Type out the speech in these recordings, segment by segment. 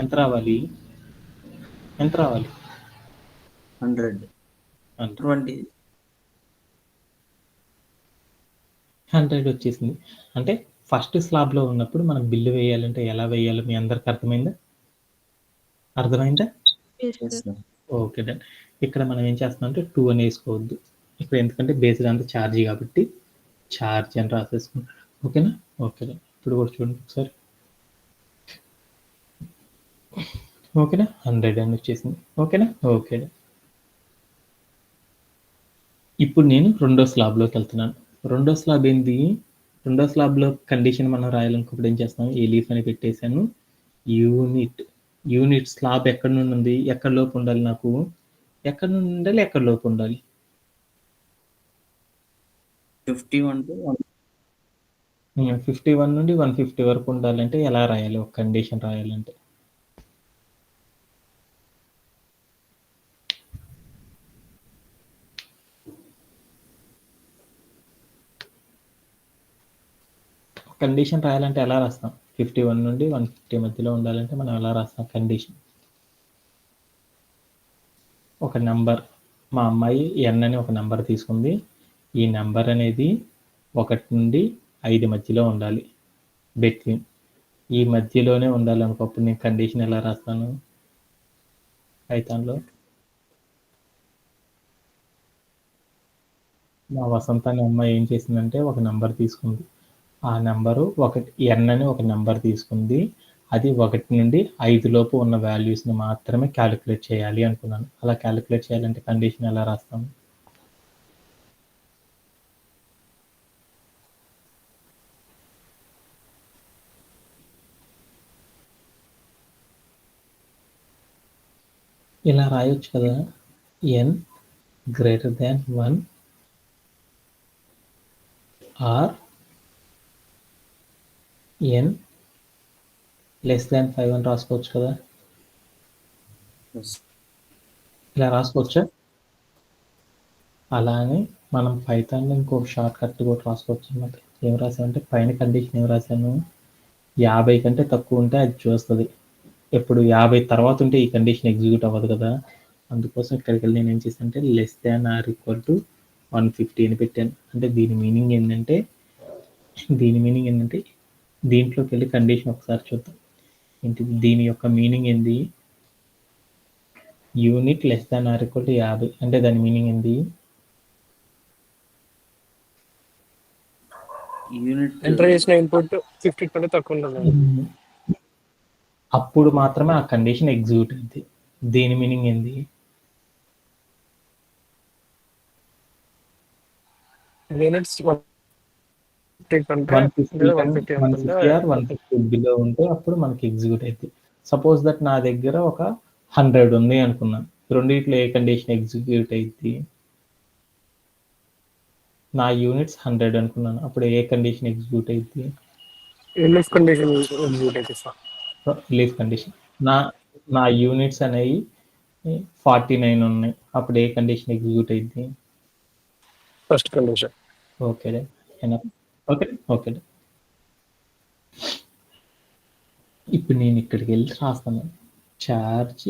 ఎంత రావాలి? 100. 20. 100 వచ్చేసింది. అంటే ఫస్ట్ స్లాబ్లో ఉన్నప్పుడు మనం బిల్లు వేయాలంటే ఎలా వేయాలో మీ అందరికి అర్థమైందా? Okay done. ఇక్కడ మనం ఏం చేస్తున్నాం అంటే 2 అని వేసుకోవద్దు. ఇక్కడ ఎందుకంటే బేస్డ్ అంతా ఛార్జీ కాబట్టి ఛార్జ్ అని రాసేసుకుంటాం. ఓకేనా? Okay done. ఇప్పుడు కూడా చూడండి ఒకసారి. ఓకేనా? 100 అని వచ్చేసింది. ఓకేనా? Okay done. ఇప్పుడు నేను రెండో స్లాబ్లోకి వెళ్తున్నాను. రెండో స్లాబ్ ఏంది? రెండో స్లాబ్లో కండిషన్ మనం రాయాలనుకున్నప్పుడు ఏం చేస్తాం? ఏ లీఫ్ అని పెట్టేశాను. యూనిట్ స్లాబ్ ఎక్కడి నుండి ఉంది? ఎక్కడి లోపు ఉండాలి నాకు? ఎక్కడి నుండి ఉండాలి? ఎక్కడి లోపు ఉండాలి? 51 to 51 నుండి 150 వరకు ఉండాలంటే ఎలా రాయాలి? ఒక కండిషన్ రాయాలంటే కండిషన్ రాయాలంటే ఎలా రాస్తాం? 51 నుండి 150 మధ్యలో ఉండాలంటే మనం ఎలా రాస్తాం కండిషన్? ఒక నెంబర్, మా అమ్మాయి ఎన్ అని ఒక నెంబర్ తీసుకుంది. ఈ నెంబర్ అనేది 1 నుండి 5 మధ్యలో ఉండాలి. బిట్వీన్ ఈ మధ్యలోనే ఉండాలి అనుకోప్పుడు నేను కండిషన్ ఎలా రాస్తాను పైథాన్లో? మా వసంత అనే అమ్మాయి ఏం చేసిందంటే ఒక నెంబర్ తీసుకుంది. ఆ నెంబరు ఎన్ అని ఒక నెంబర్ తీసుకుంది. అది 1 నుండి 5 లోపు ఉన్న వాల్యూస్ని మాత్రమే క్యాలిక్యులేట్ చేయాలి అనుకున్నాను. అలా క్యాలిక్యులేట్ చేయాలంటే కండిషన్ ఎలా రాస్తాం? ఇలా రాయొచ్చు కదా, N greater than 1 or N less than 5 అని రాసుకోవచ్చు కదా. ఇలా రాసుకోవచ్చా? అలానే మనం పైథాన్లో ఇంకొక షార్ట్ కట్ కూడా రాసుకోవచ్చు అన్నమాట. ఏం రాసామంటే పైన కండిషన్ ఏం రాశాను? 50 కంటే తక్కువ ఉంటే అది చూస్తుంది. ఎప్పుడు 50 తర్వాత ఉంటే ఈ కండిషన్ ఎగ్జిక్యూట్ అవ్వదు కదా. అందుకోసం ఇక్కడికి వెళ్ళి నేను ఏం చేశానంటే less than or equal to 150 అని పెట్టాను. అంటే దీని మీనింగ్ ఏంటంటే దీంట్లోకి వెళ్ళి కండిషన్ ఒకసారి చూద్దాం. ఏంటిది దీని యొక్క మీనింగ్ ఏంది? Unit less than or equal to 50 అంటే దాని మీనింగ్ ఏంది? యూనిట్ ఎంటర్ చేసిన ఇన్పుట్ 50 కంటే తక్కువ ఉండాలి. అప్పుడు మాత్రమే ఆ కండిషన్ ఎగ్జిక్యూట్ అయింది. దీని మీనింగ్ ఏంది? యూనిట్స్ 150 కంటే 150 బిలో ఉంటే అప్పుడు మనకి ఎగ్జిక్యూట్ అయింది. సపోజ్ దట్ నా దగ్గర ఒక 100 ఉంది అనుకున్నాను. రెండిట్లో ఏ కండిషన్ ఎగ్జిక్యూట్ అయింది? నా యూనిట్స్ 100 అనుకున్నాను. అప్పుడు ఏ కండిషన్ ఎగ్జిక్యూట్ అయింది? లీఫ్ కండిషన్ ఎగ్జిక్యూట్ అయితే సార్. Leaf condition. నా యూనిట్స్ అనేవి 49 ఉన్నాయి. అప్పుడు ఏ కండిషన్ ఎగ్జిక్యూట్ అయింది? First condition. Okay okay. ఇప్పుడు నేను ఇక్కడికి వెళ్ళి రాస్తాను. ఛార్జ్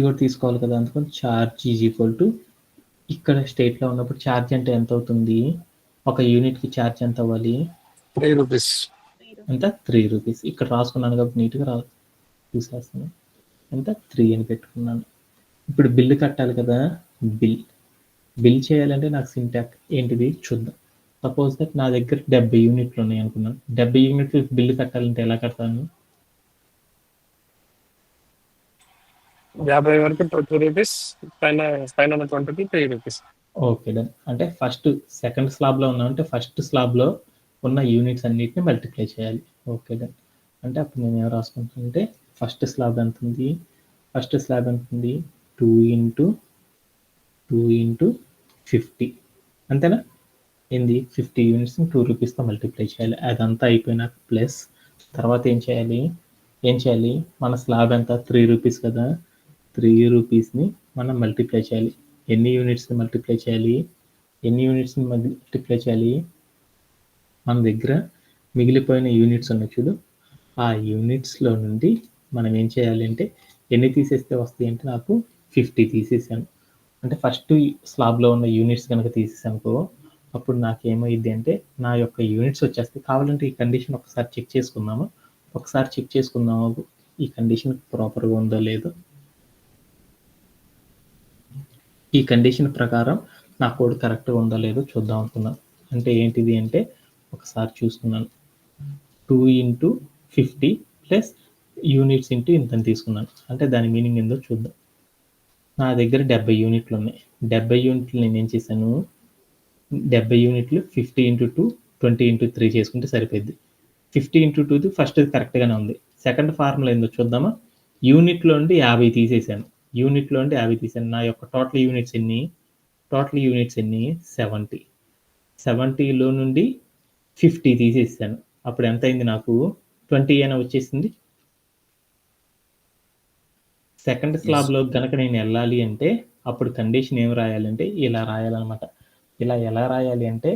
కూడా తీసుకోవాలి కదా, అందుకని ఛార్జ్ ఈజ్ ఈక్వల్ టు ఇక్కడ స్టేట్లో ఉన్నప్పుడు ఛార్జ్ అంటే ఎంత అవుతుంది? ఒక యూనిట్కి ఛార్జ్ ఎంత అవ్వాలి? 3 రూపీస్. ఎంత? 3 రూపీస్. ఇక్కడ రాసుకున్నాను కాబట్టి నీట్గా చూసేస్తాను. ఎంత? 3 అని పెట్టుకున్నాను. ఇప్పుడు బిల్లు కట్టాలి కదా. బిల్ చేయాలంటే నాకు సింటాక్స్ ఏంటిది చూద్దాం. సపోజ్ దట్ నా దగ్గర 70 యూనిట్లు ఉన్నాయి అనుకున్నాను. 70 యూనిట్లు బిల్లు కట్టాలంటే ఎలా కడతాను? 50 వరకు 2 రూపీస్, పైన 20కి 3 రూపీస్. Okay done. అంటే సెకండ్ స్లాబ్లో ఉన్నామంటే ఫస్ట్ స్లాబ్లో ఉన్న యూనిట్స్ అన్నిటిని మల్టిప్లై చేయాలి. Okay done. అంటే అప్పుడు నేను ఏం రాసుకుంటానంటే ఫస్ట్ స్లాబ్ ఎంత ఉంది? 2 ఇంటూ 50 అంతేనా? ఏంది 50 యూనిట్స్ని 2 రూపీస్తో మల్టిప్లై చేయాలి. అదంతా అయిపోయినాక ప్లస్ తర్వాత ఏం చేయాలి? మన స్లాబ్ ఎంత? 3 రూపీస్ కదా. 3 రూపీస్ని మనం మల్టిప్లై చేయాలి. ఎన్ని యూనిట్స్ని మల్టిప్లై చేయాలి? మన దగ్గర మిగిలిపోయిన యూనిట్స్ ఉన్నాయి చూడు, ఆ యూనిట్స్లో నుండి మనం ఏం చేయాలి అంటే ఎన్ని తీసేస్తే వస్తాయి అంటే నాకు 50 తీసేసాను. అంటే ఫస్ట్ స్లాబ్లో ఉన్న యూనిట్స్ కనుక తీసేసానుకో అప్పుడు నాకేమైంది అంటే నా యొక్క యూనిట్స్ వచ్చేస్తాయి. కావాలంటే ఈ కండిషన్ ఒకసారి చెక్ చేసుకుందాము. ఒకసారి చెక్ చేసుకుందాము ఈ కండిషన్ ప్రాపర్గా ఉందో లేదో. ఈ కండిషన్ ప్రకారం నా కోడ్ కరెక్ట్గా ఉందో లేదో చూద్దాం అనుకున్నాను. అంటే ఏంటిది అంటే ఒకసారి చూసుకున్నాను. 2 × 50 ప్లస్ యూనిట్స్ ఇంటూ ఇంతని తీసుకున్నాను. అంటే దాని మీనింగ్ ఏందో చూద్దాం. నా దగ్గర 70 యూనిట్లు ఉన్నాయి. 70 యూనిట్లు నేను ఏం చేశాను, 70 యూనిట్లు 50 × 2 20 × 3 చేసుకుంటే సరిపోద్ది. 50 × 2 ఫస్ట్ కరెక్ట్గానే ఉంది. సెకండ్ ఫార్ములా ఏందో చూద్దామా. యూనిట్లో నుండి 50 తీసేసాను. యూనిట్లో నుండి 50 తీసాను. నా యొక్క టోటల్ యూనిట్స్ ఎన్ని 70. 70లో నుండి 50 తీసేసాను. అప్పుడు ఎంత అయింది నాకు 20 అయినా వచ్చేసింది. సెకండ్ స్లాబ్లో కనుక నేను వెళ్ళాలి అంటే అప్పుడు కండిషన్ ఏం రాయాలంటే ఇలా రాయాలన్నమాట. ఇలా ఎలా రాయాలి అంటే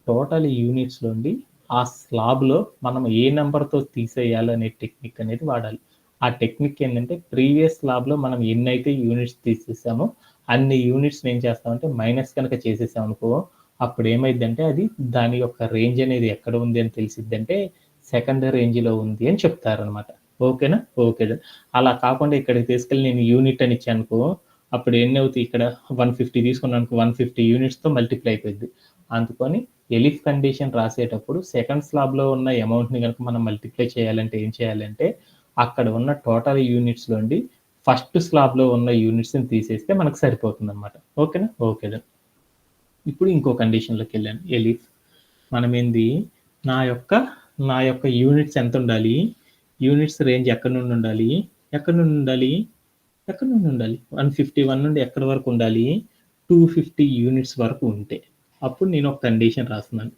టోటల్ యూనిట్స్ నుండి ఆ స్లాబ్లో మనం ఏ నెంబర్తో తీసేయాలనే టెక్నిక్ అనేది వాడాలి. ఆ టెక్నిక్ ఏంటంటే ప్రీవియస్ స్లాబ్లో మనం ఎన్నైతే యూనిట్స్ తీసేసామో అన్ని యూనిట్స్ ఏం చేస్తామంటే మైనస్ కనుక చేసేసాం అనుకో అప్పుడు ఏమైందంటే అది దాని యొక్క రేంజ్ అనేది ఎక్కడ ఉంది అని తెలిసిద్దంటే సెకండ్ రేంజ్లో ఉంది అని చెప్తారనమాట. ఓకేనా? ఓకే. అలా కాకుండా ఇక్కడికి తీసుకెళ్ళి నేను యూనిట్ అని ఇచ్చాను అనుకో అప్పుడు ఎన్ని అవుతాయి, ఇక్కడ 150 తీసుకున్నాను అనుకో 150 యూనిట్స్తో మల్టిప్లై అయిపోయింది. అందుకని ఎలిఫ్ కండిషన్ రాసేటప్పుడు సెకండ్ స్లాబ్లో ఉన్న అమౌంట్ని కనుక మనం మల్టిప్లై చేయాలంటే ఏం చేయాలంటే అక్కడ ఉన్న టోటల్ యూనిట్స్ నుండి ఫస్ట్ స్లాబ్లో ఉన్న యూనిట్స్ని తీసేస్తే మనకు సరిపోతుంది అనమాట. ఓకేనా? ఓకే. ఇప్పుడు ఇంకో కండిషన్లోకి వెళ్ళాను. ఎలిఫ్ మనం ఏంది నా యొక్క యూనిట్స్ ఎంత ఉండాలి, యూనిట్స్ రేంజ్ ఎక్కడి నుండి ఉండాలి 151 నుండి ఎక్కడి వరకు ఉండాలి 250 యూనిట్స్ వరకు ఉంటే అప్పుడు నేను ఒక కండిషన్ రాస్తున్నాను.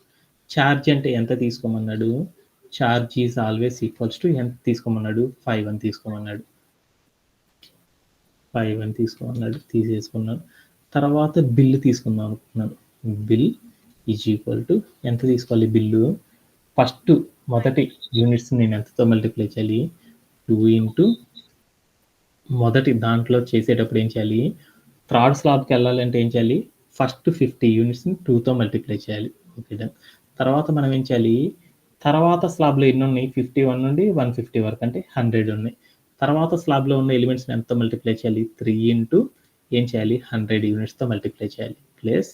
ఛార్జ్ అంటే ఎంత తీసుకోమన్నాడు, charge is always equals to ఎంత తీసుకోమన్నాడు 5 అని తీసుకోమన్నాడు. 5 అని తీసుకోమన్నాడు, తీసేసుకున్నాను. తర్వాత బిల్లు తీసుకుందాం అనుకున్నాను. బిల్ ఈజ్ ఈక్వల్ టు ఎంత తీసుకోవాలి బిల్లు, ఫస్ట్ మొదటి యూనిట్స్ నేను ఎంతతో మల్టిప్లై చేయాలి 2 × మొదటి దాంట్లో చేసేటప్పుడు ఏం చేయాలి, థర్డ్ స్లాబ్కి వెళ్ళాలంటే ఏం చేయాలి ఫస్ట్ 50 యూనిట్స్ని 2తో మల్టిప్లై చేయాలి. Okay done. తర్వాత మనం ఏం చేయాలి, తర్వాత స్లాబ్లో ఎన్ని ఉన్నాయి 51 నుండి 150 వరకు అంటే 100 ఉన్నాయి. తర్వాత స్లాబ్లో ఉన్న ఎలిమెంట్స్ని ఎంతతో మల్టిప్లై చేయాలి 3 × ఏం చేయాలి 100 యూనిట్స్తో మల్టిప్లై చేయాలి. ప్లస్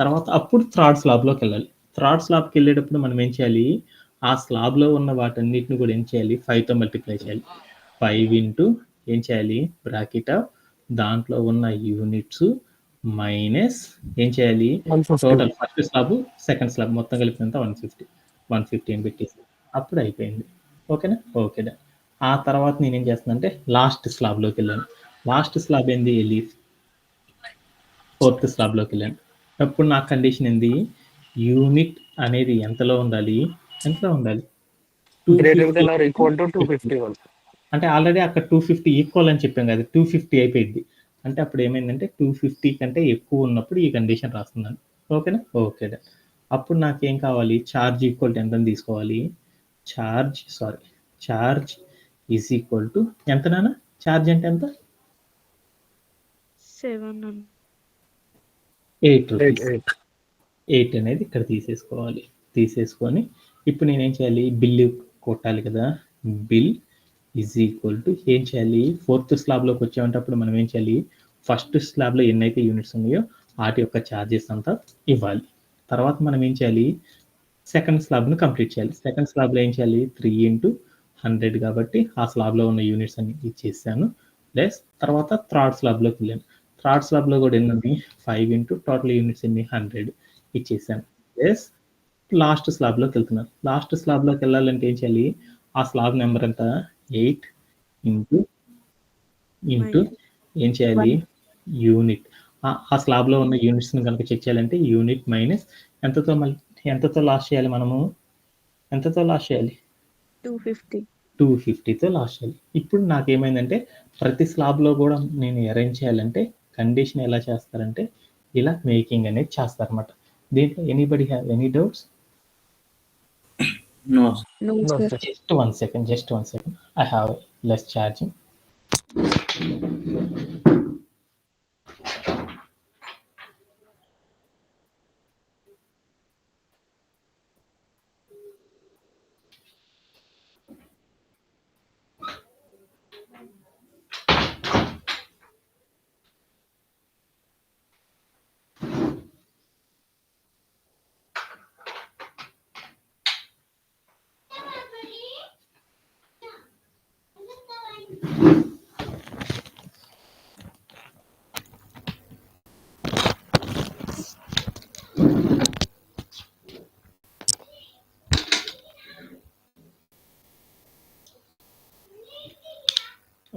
తర్వాత అప్పుడు థర్డ్ స్లాబ్లోకి వెళ్ళాలి. థర్డ్ స్లాబ్కి వెళ్ళేటప్పుడు మనం ఏం చేయాలి, ఆ స్లాబ్లో ఉన్న వాటన్నిటిని కూడా ఏం చేయాలి 5తో మల్టిప్లై చేయాలి. 5 × ఏం చేయాలి బ్రాకెట్ దాంట్లో ఉన్న యూనిట్స్ మైనస్ ఏం చేయాలి total first slab second slab మొత్తం కలిపినంత 150 అని పెట్టేసి అప్పుడు అయిపోయింది. ఓకేనా? ఓకే. ఆ తర్వాత నేనేం చేస్తున్నా అంటే లాస్ట్ స్లాబ్లోకి వెళ్ళాను. లాస్ట్ స్లాబ్ ఏంది ఎలిఫ్, ఫోర్త్ స్లాబ్లోకి వెళ్ళాను. అప్పుడు నా కండిషన్ ఏంది, యూనిట్ అనేది ఎంతలో ఉండాలి 251 అంటే ఆల్రెడీ అక్కడ 250 ఈక్వల్ అని చెప్పాం కదా 250 అయిపోయింది. అంటే అప్పుడు ఏమైందంటే 250 కంటే ఎక్కువ ఉన్నప్పుడు ఈ కండిషన్ రాస్తున్నాను. ఓకేనా? ఓకే. అప్పుడు నాకేం కావాలి, ఛార్జ్ ఈక్వల్ టు ఎంతని తీసుకోవాలి, ఛార్జ్ ఈజ్ ఈక్వల్ టు ఎంత నాన్న, ఛార్జ్ అంటే ఎంత 8 రూపీస్. 8 అనేది ఇక్కడ తీసేసుకోవాలి. తీసేసుకొని ఇప్పుడు నేనేం చేయాలి బిల్లు కొట్టాలి కదా, బిల్ ఈజ్ ఈక్వల్ టు ఏం చేయాలి ఫోర్త్ స్లాబ్లోకి వచ్చేటప్పుడు మనం ఏం చేయాలి ఫస్ట్ స్లాబ్లో ఎన్నైతే యూనిట్స్ ఉన్నాయో వాటి యొక్క ఛార్జెస్ అంతా ఇవ్వాలి. తర్వాత మనం ఏం చేయాలి సెకండ్ స్లాబ్ను కంప్లీట్ చేయాలి. సెకండ్ స్లాబ్లో ఏం చేయాలి 3 × 100 కాబట్టి ఆ స్లాబ్లో ఉన్న యూనిట్స్ అన్ని ఇచ్చేసాను. ప్లస్ తర్వాత థర్డ్ స్లాబ్లోకి వెళ్ళాను. థర్డ్ స్లాబ్లో కూడా ఎన్ని 5 × టోటల్ యూనిట్స్ ఎన్ని 100 ఇచ్చేసాను. ప్లస్ లాస్ట్ స్లాబ్లోకి వెళ్తున్నాను. లాస్ట్ స్లాబ్లోకి వెళ్ళాలంటే ఏం చేయాలి, ఆ స్లాబ్ నెంబర్ ఎంత 8 × ఏం చేయాలి యూనిట్. ఆ స్లాబ్లో ఉన్న యూనిట్స్ని కనుక చెక్ చేయాలంటే యూనిట్ మైనస్ ఎంతతో లాస్ట్ చేయాలి, మనము ఎంతతో లాస్ట్ చేయాలి 250తో లాస్ట్ చేయాలి. ఇప్పుడు నాకేమైందంటే ప్రతి స్లాబ్లో కూడా నేను అరేంజ్ చేయాలంటే కండిషన్ ఎలా చేస్తారంటే ఇలా మేకింగ్ అనేది చేస్తారన్నమాట. దీంట్లో anybody have any doubts? No. Just one second. I have less charging.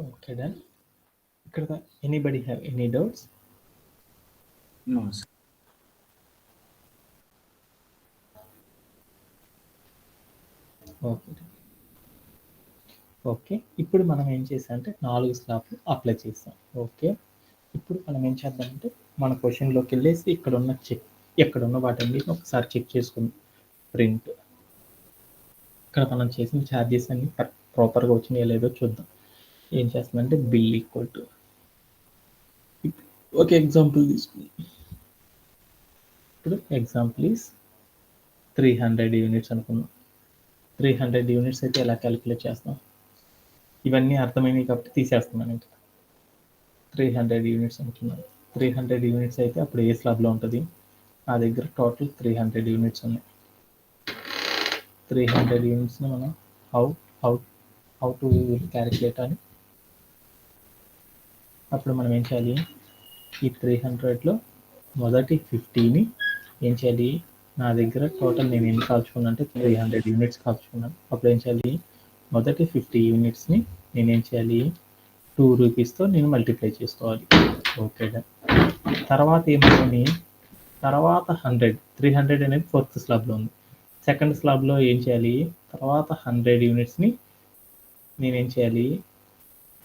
Okay done. ఇక్కడ anybody have any doubts? No sir. Okay okay. ఇప్పుడు మనం ఏం చేసాం అంటే 4 స్లాబ్లు అప్లై చేస్తాం. ఓకే, ఇప్పుడు మనం ఏం చేద్దామంటే మన క్వశ్చన్లోకి వెళ్ళేసి ఇక్కడ ఉన్న వాటన్నిటిని ఒకసారి చెక్ చేసుకుందాం. ప్రింట్ ఇక్కడ మనం చేసిన ఛార్జెస్ అన్ని ప్రాపర్గా వచ్చినాయో లేదో చూద్దాం. ఏం చేస్తుందంటే బిల్ ఈక్వల్ టు, ఒక ఎగ్జాంపుల్ తీసుకుందాం. ఇప్పుడు ఎగ్జాంపుల్ ఈస్ 300 యూనిట్స్ అనుకుందాం. 300 యూనిట్స్ అయితే ఎలా క్యాలిక్యులేట్ చేస్తాం? ఇవన్నీ అర్థమైనవి కాబట్టి తీసేస్తున్నాను. ఇంకా 300 యూనిట్స్ అనుకున్నాను. 300 యూనిట్స్ అయితే అప్పుడు ఏ స్లాబ్లో ఉంటుంది? నా దగ్గర టోటల్ 300 యూనిట్స్ ఉన్నాయి. 300 యూనిట్స్ని మనం హౌ టు క్యాలిక్యులేట్ అని, అప్పుడు మనం ఏం చేయాలి? ఈ 300లో మొదటి 50ని ఏం చేయాలి? నా దగ్గర టోటల్ నేను ఎన్ని కాల్చుకున్నా అంటే 300 యూనిట్స్ కాల్చుకున్నాను. అప్పుడు ఏం చేయాలి? మొదటి 50 యూనిట్స్ని నేనేం చేయాలి? 2 రూపీస్తో నేను మల్టిప్లై చేసుకోవాలి. ఓకే, తర్వాత ఏమవుతుంది? తర్వాత 300 అనేది 4th స్లాబ్లో ఉంది. 2nd స్లాబ్లో ఏం చేయాలి? తర్వాత 100 యూనిట్స్ని నేనేం చేయాలి?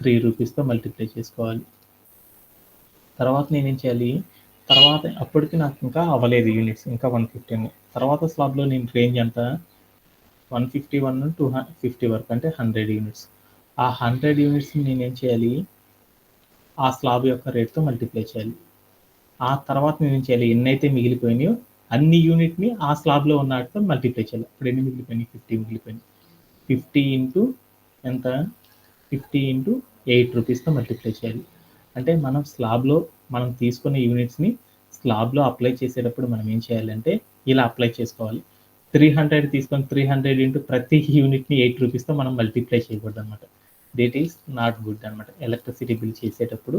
3 రూపీస్తో మల్టిప్లై చేసుకోవాలి. తర్వాత నేనేం చేయాలి? తర్వాత అప్పటికి నాకు ఇంకా అవ్వలేదు యూనిట్స్, ఇంకా 150 ఉన్నాయి. తర్వాత స్లాబ్లో నేను రేంజ్ ఎంత? 151 to 50 వరకు, అంటే 100 యూనిట్స్. ఆ 100 యూనిట్స్ని నేనేం చేయాలి? ఆ స్లాబ్ యొక్క రేట్తో మల్టిప్లై చేయాలి. ఆ తర్వాత నేనేం చేయాలి? ఎన్నైతే మిగిలిపోయినాయో అన్ని యూనిట్ని ఆ స్లాబ్లో ఉన్న వాటితో మల్టిప్లై చేయాలి. అప్పుడు ఎన్ని మిగిలిపోయినాయి? 50 మిగిలిపోయినాయి. 50 ఇంటూ ఎంత? 50 ఇంటూ 8 రూపీస్తో మల్టిప్లై చేయాలి. అంటే మనం స్లాబ్లో మనం తీసుకున్న యూనిట్స్ని స్లాబ్లో అప్లై చేసేటప్పుడు మనం ఏం చేయాలంటే ఇలా అప్లై చేసుకోవాలి. 300 తీసుకొని 300 ఇంటూ ప్రతి యూనిట్ని 8 రూపీస్తో మనం మల్టిప్లై చేయకూడదు అనమాట. దిట్ ఈస్ నాట్ గుడ్ అనమాట. ఎలక్ట్రిసిటీ బిల్ చేసేటప్పుడు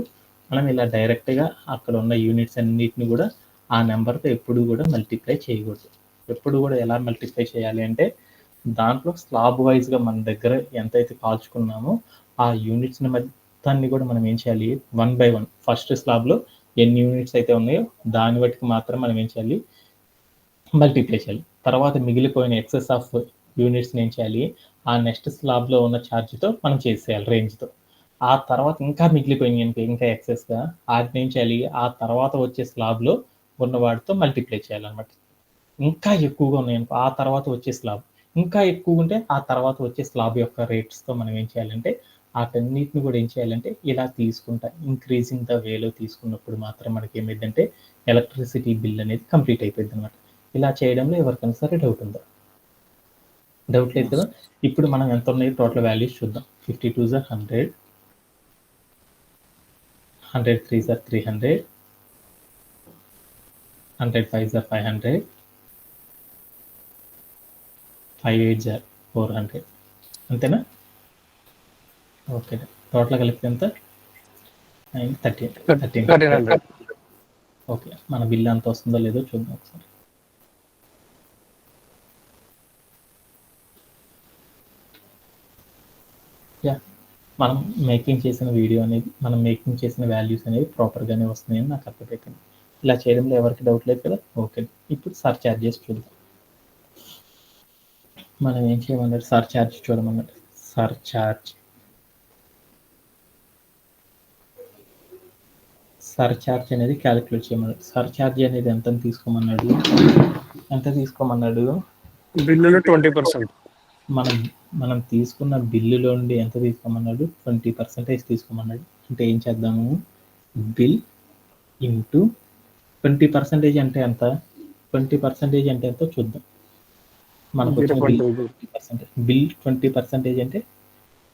మనం ఇలా డైరెక్ట్గా అక్కడ ఉన్న యూనిట్స్ అన్నిటిని కూడా ఆ నెంబర్తో ఎప్పుడు కూడా మల్టిప్లై చేయకూడదు. ఎప్పుడు కూడా ఎలా మల్టిప్లై చేయాలి అంటే దాంట్లో స్లాబ్ వైజ్గా మన దగ్గర ఎంతైతే కాల్చుకున్నామో ఆ యూనిట్స్ని మొత్తాన్ని కూడా మనం ఏం చేయాలి? 1 by 1 ఫస్ట్ స్లాబ్లో ఎన్ని యూనిట్స్ అయితే ఉన్నాయో దాన్ని బట్టి మాత్రం మనం ఏం చేయాలి? మల్టిప్లై చేయాలి. తర్వాత మిగిలిపోయిన ఎక్సెస్ ఆఫ్ యూనిట్స్ని ఏం చేయాలి? ఆ నెక్స్ట్ స్లాబ్లో ఉన్న ఛార్జ్తో మనం చేసేయాలి, రేంజ్తో. ఆ తర్వాత ఇంకా మిగిలిపోయినాయి ఇంకా ఎక్సెస్గా వాటిని ఏం చేయాలి? ఆ తర్వాత వచ్చే స్లాబ్లో ఉన్న వాటితో మల్టిప్లై చేయాలన్నమాట. ఇంకా ఎక్కువగా ఉన్నాయనుకో ఆ తర్వాత వచ్చే స్లాబ్, ఇంకా ఎక్కువ ఉంటే ఆ తర్వాత వచ్చే స్లాబ్ యొక్క రేట్స్తో మనం ఏం చేయాలంటే వాటన్నిటిని కూడా ఏం చేయాలంటే ఇలా తీసుకుంటా ఇంక్రీజింగ్ ద వేలో తీసుకున్నప్పుడు మాత్రం మనకి ఏమైందంటే ఎలక్ట్రిసిటీ బిల్ అనేది కంప్లీట్ అయిపోయింది అనమాట. ఇలా చేయడంలో ఎవరికైనా సరే డౌట్ ఉందా? డౌట్ లేదు కదా? ఇప్పుడు మనం ఎంత ఉన్నాయి టోటల్ వాల్యూస్ చూద్దాం. 52 are 100, 103 are 300, 105 are 500, 58 are 400. అంతేనా? ఓకే, టోటల్ కలిపి ఎంత? 1300. ఓకే, మన బిల్ అంత వస్తుందో లేదో చూద్దాం ఒకసారి. యా, మనం మేకింగ్ చేసిన వీడియో అనేది మనం మేకింగ్ చేసిన వాల్యూస్ అనేవి ప్రాపర్గానే వస్తున్నాయని నాకు అర్థమైపోయింది. ఇలా చేయడంలో ఎవరికి డౌట్ లేదు కదా? ఓకే, ఇప్పుడు సర్ఛార్జెస్ చూద్దాం. మనం ఏం చేయమన్నాడు? సర్ఛార్జ్ చూడమన్నాడు. సర్ఛార్జ్ అనేది క్యాలిక్యులేట్ చేయమన్నాడు. సర్ఛార్జ్ అనేది ఎంత తీసుకోమన్నాడు? బిల్లులో 20%. మనం మనం తీసుకున్న బిల్లులో నుండి ఎంత తీసుకోమన్నాడు, 20% తీసుకోమన్నాడు. అంటే ఏం చేద్దాము, బిల్ ఇంటూ 20% అంటే ఎంత, 20% అంటే ఎంతో చూద్దాం. మనకు వచ్చిన బిల్ 20%, బిల్ 20% అంటే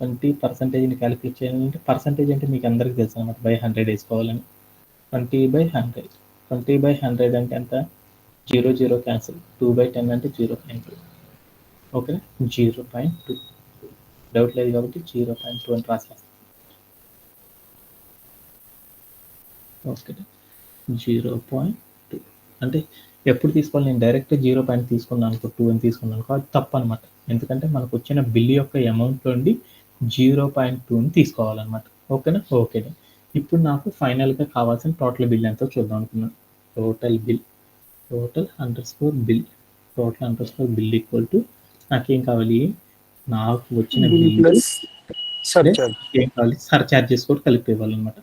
20%ని క్యాలిక్యులేట్ చేయాలంటే, పర్సంటేజ్ అంటే మీకు అందరికీ తెలుసు అనమాట, బై 100 వేసుకోవాలని. 20/100, 20/100 అంటే ఎంత, 0 క్యాన్సిల్, 2/10 అంటే 0.2. ఓకే, 0.2 డౌట్ లేదు కాబట్టి 0.2 అని రాసేస్తాం. ఓకే, 0.2 అంటే ఎప్పుడు తీసుకోవాలి, నేను డైరెక్ట్ 0 తీసుకున్నాను అనుకో, 2 అని తీసుకున్నాను అనుకో, అది తప్పు అనమాట. ఎందుకంటే మనకు వచ్చిన బిల్ యొక్క అమౌంట్ నుండి 0.2ని తీసుకోవాలన్నమాట. ఓకేనా, ఓకేనా. ఇప్పుడు నాకు ఫైనల్గా కావాల్సిన టోటల్ బిల్ ఎంతో చూద్దాం అనుకున్నాను. Total bill, total _bill, total _bill equal to, నాకేం కావాలి, నాకు వచ్చిన బిల్ ప్లస్ సర్చార్జ్. ఏం కావాలి, సర్ చార్జెస్ కూడా కలిపి ఇవ్వాలన్నమాట.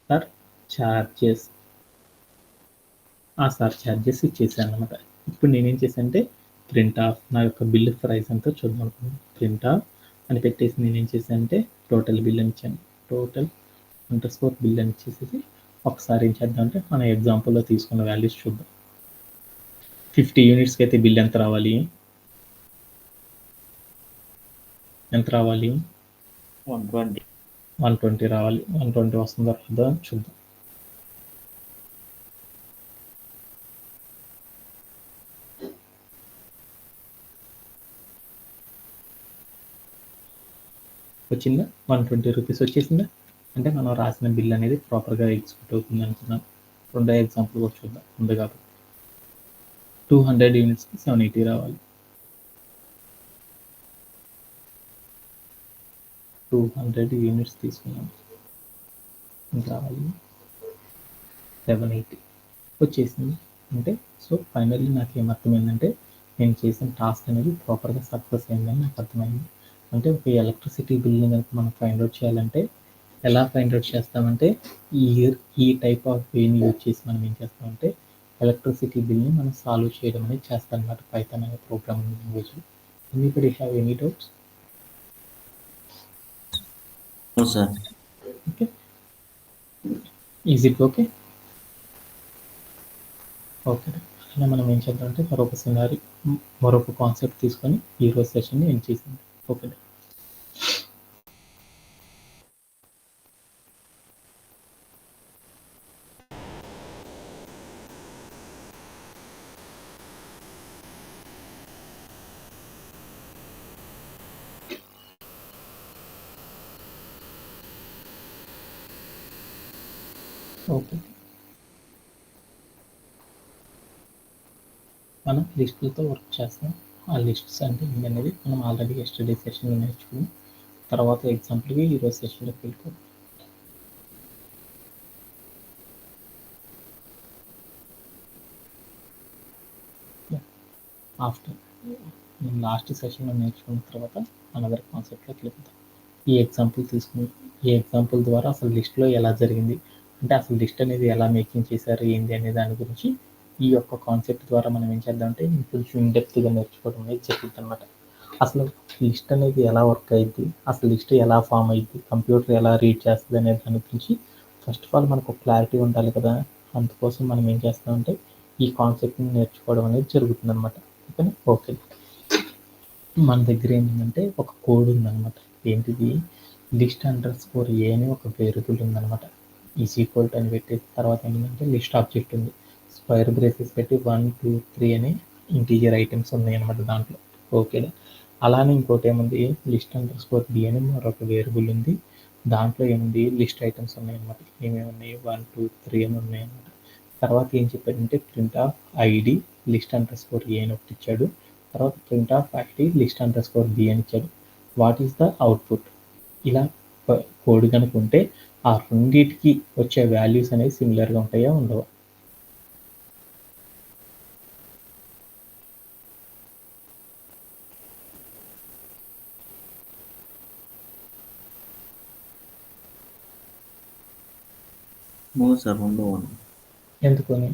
సర్ చార్జెస్, ఆ సర్ చార్జెస్ ఇచ్చేసాను అనమాట. ఇప్పుడు నేనేం చేశానంటే ప్రింట్ ఆఫ్, నా యొక్క బిల్ ప్రైస్ అంతా చూద్దాం అనుకున్నాను. ప్రింట్ ఆఫ్ అని పెట్టేసి నేనేం చేశానంటే టోటల్ బిల్ అని ఇచ్చాను. టోటల్ _బిల్ అని ఇచ్చేసి ఒకసారి ఏం చేద్దాం అంటే మన ఎగ్జాంపుల్లో తీసుకున్న వాల్యూస్ చూద్దాం. 50 యూనిట్స్కి అయితే బిల్ ఎంత రావాలి, ఎంత రావాలి, 120 రావాలి. 120 వస్తుందో రాదో చూద్దాం. వచ్చిందా, 120 రూపీస్ వచ్చేసిందా. అంటే మనం రాసిన బిల్ అనేది ప్రాపర్గా ఎగ్జిక్యూట్ అవుతుంది అనుకున్నాం. రెండో ఎగ్జాంపుల్ కూడా చూద్దాం. ఉంది కాబట్టి 200 యూనిట్స్కి 780 రావాలి. 200 యూనిట్స్ తీసుకున్నాం, ఎంత రావాలి, 780 వచ్చేసింది. అంటే సో ఫైనల్లీ నాకు ఏమర్థమైందంటే నేను చేసిన టాస్క్ అనేది ప్రాపర్గా సక్సెస్ అయిందని నాకు అర్థమైంది. అంటే ఒక ఎలక్ట్రిసిటీ బిల్ని కనుక మనం ఫైండ్ అవుట్ చేయాలంటే ఎలా ఫైండ్ అవుట్ చేస్తామంటే ఈ టైప్ ఆఫ్ వేని యూజ్ చేసి మనం ఏం చేస్తామంటే ఎలక్ట్రిసిటీ బిల్ని మనం సాల్వ్ చేయడం అనేది చేస్తాం అనమాట, పైథాన్ అనే programming language. Anybody have any doubts? Sir, okay, is it okay? Okay, అలా మనం ఏం చేద్దామంటే మరొక కాన్సెప్ట్ తీసుకొని ఈరోజు సెషన్ని ఎండ్ చేసింది. Okay, okay. మనం లిస్టులతో వర్క్ చేస్తాం. ఆ లిస్ట్స్ అంటే ఏంటనేది మనం ఆల్రెడీ ఎస్టర్డే సెషన్లో నేర్చుకున్నాం. తర్వాత ఎగ్జాంపుల్కి ఈరోజు సెషన్లోకి వెళ్ళిపోతాం. ఆఫ్టర్ నేను లాస్ట్ సెషన్లో నేర్చుకున్న తర్వాత అనదర్ కాన్సెప్ట్లోకి వెళ్ళిపోతాం. ఈ ఎగ్జాంపుల్ తీసుకుని ఈ ఎగ్జాంపుల్ ద్వారా అసలు లిస్ట్లో ఎలా జరిగింది, అంటే అసలు లిస్ట్ అనేది ఎలా మేకింగ్ చేశారు ఏంది అనే దాని గురించి ఈ యొక్క కాన్సెప్ట్ ద్వారా మనం ఏం చేద్దామంటే కొంచెం ఇన్డెప్త్గా నేర్చుకోవడం అనేది జరుగుతుంది అనమాట. అసలు లిస్ట్ అనేది ఎలా వర్క్ అయ్యింది, అసలు లిస్ట్ ఎలా ఫామ్ అయ్యింది, కంప్యూటర్ ఎలా రీడ్ చేస్తుంది అనే దాని గురించి ఫస్ట్ ఆఫ్ ఆల్ మనకు క్లారిటీ ఉండాలి కదా. అందుకోసం మనం ఏం చేస్తామంటే ఈ కాన్సెప్ట్ని నేర్చుకోవడం అనేది జరుగుతుంది అనమాట. ఓకేనా, ఓకే. మన దగ్గర ఏంటంటే ఒక కోడ్ ఉందన్నమాట. ఏంటిది, లిస్ట్_ఏ అని ఒక వేరియబుల్ ఉందన్నమాట. ఈజ్ ఈక్వల్ టు అని పెట్టేసి తర్వాత ఏంటంటే లిస్ట్ ఆబ్జెక్ట్ ఉంది, స్క్వేర్ బ్రేసెస్ పెట్టి 1 2 3 అని ఇంటీజర్ ఐటమ్స్ ఉన్నాయి అనమాట దాంట్లో. ఓకేనా, అలానే ఇంకోటి ఏముంది, లిస్ట్_b అని మరొక వేరియబుల్ ఉంది. దాంట్లో ఏముంది, లిస్ట్ ఐటమ్స్ ఉన్నాయి అనమాట. ఏమేమి ఉన్నాయి, 1 2 3 అని ఉన్నాయి అనమాట. తర్వాత ఏం చెప్పాడంటే ప్రింట్ ఆఫ్ ఐడి లిస్ట్_a అని ఒకటి ఇచ్చాడు. తర్వాత ప్రింట్ ఆఫ్ ఐడి లిస్ట్_b అని ఇచ్చాడు. What is the output. ఇలా కోడ్ కనుక ఉంటే ఆ రెండింటికి వచ్చే వాల్యూస్ అనేవి సిమిలర్గా ఉంటాయా ఉండవా? సార్, ఉండవు. ఎందుకని?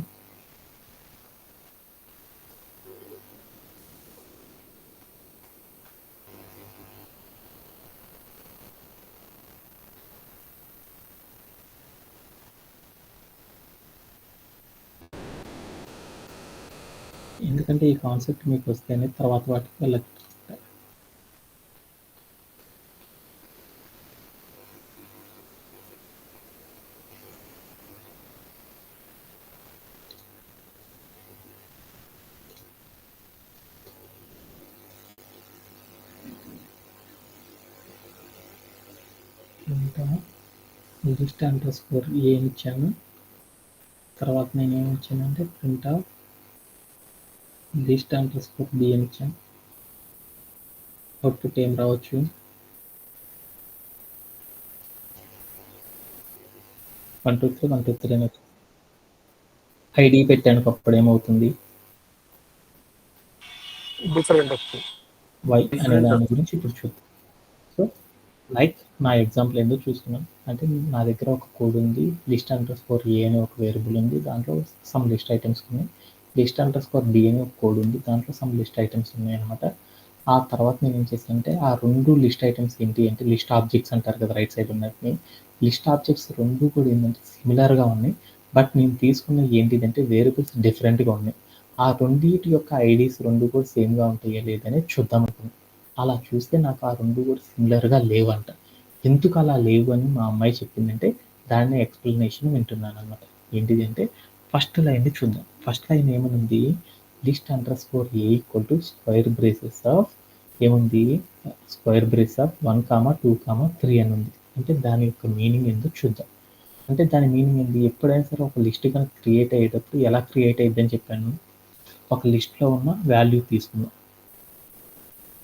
ఎందుకంటే ఈ కాన్సెప్ట్ మీకు వస్తేనే తర్వాత వాటికి వెళ్ళచ్చు. లిస్ట్ అండర్ స్కోర్ ఏ అని ఇచ్చాను. తర్వాత నేను ఏమి ఇచ్చానంటే print of list under score B అని ఇచ్చాను. అవుట్పుట్ ఏం రావచ్చు, 1 2 3 1 2 3 అని వచ్చింది. ఐడి పెట్టాను, అప్పుడు ఏమవుతుంది, డిఫరెంట్ వస్తుంది. వై అనే Different దాని గురించి ఇప్పుడు చూద్దాం. సో లైక్ నా ఎగ్జాంపుల్ ఏందో చూసుకున్నాం. అంటే నా దగ్గర ఒక కోడ్ ఉంది, లిస్ట్ అండర్ స్కోర్ ఏ అని ఒక వేరియబుల్ ఉంది, దాంట్లో సమ్ లిస్ట్ ఐటమ్స్ ఉన్నాయి. లిస్ట్ అండర్ స్కోర్ బి అని ఒక కోడ్ ఉంది, దాంట్లో సమ్ లిస్ట్ ఐటమ్స్ ఉన్నాయి అనమాట. ఆ తర్వాత నేను ఏం చేశానంటే ఆ 2 లిస్ట్ ఐటమ్స్ ఏంటి అంటే లిస్ట్ ఆబ్జెక్ట్స్ అంటారు కదా రైట్ సైడ్ ఉన్నట్టు. లిస్ట్ ఆబ్జెక్ట్స్ 2 కూడా ఏంటంటే సిమిలర్గా ఉన్నాయి, బట్ నేను తీసుకున్న ఏంటిదంటే వేరియబుల్స్ డిఫరెంట్గా ఉన్నాయి. ఆ రెండింటి యొక్క ఐడీస్ 2 కూడా సేమ్గా ఉంటాయా లేదని చూద్దాం అనుకున్నాను. అలా చూస్తే నాకు ఆ 2 కూడా సిమిలర్గా లేవంట. ఎందుకు అలా లేవు అని మా అమ్మాయి చెప్పిందంటే దాన్ని ఎక్స్ప్లెనేషన్ వింటున్నాను అనమాట. ఏంటిది అంటే ఫస్ట్ లైన్ చూద్దాం. ఫస్ట్ లైన్ ఏమనుంది, list under score a equal to square braces of ఏముంది, స్క్వేర్ బ్రేస్ ఆఫ్ 1 2 3 అని ఉంది. అంటే దాని యొక్క మీనింగ్ ఏందో చూద్దాం. అంటే దాని మీనింగ్ ఏంటి, ఎప్పుడైనా సరే ఒక లిస్ట్ కనుక క్రియేట్ అయ్యేటప్పుడు ఎలా క్రియేట్ అయ్యిద్దని చెప్పాను, ఒక లిస్ట్లో ఉన్న వాల్యూ తీసుకుందాం.